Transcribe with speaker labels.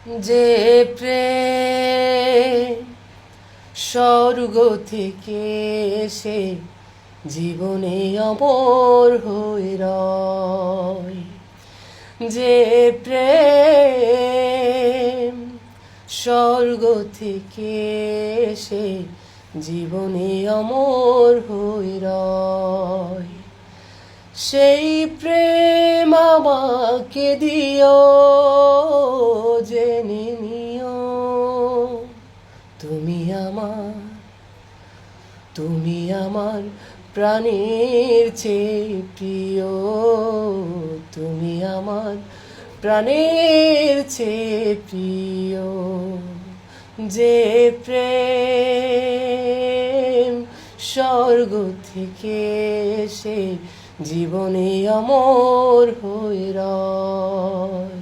Speaker 1: যে প্রেম স্বর্গ থেকে এসে জীবনে অমর হয়ে রয়, যে প্রেম স্বর্গ থেকে এসে জীবনে অমর হয়ে রয়, সেই প্রেম আমাকে দিও, জেনে নিও তুমি আমার প্রাণের চেয়ে প্রিয়, তুমি আমার প্রাণের চেয়ে প্রিয়। যে প্রেম স্বর্গ থেকে এসে জীবনে অমর হয়ে রয়।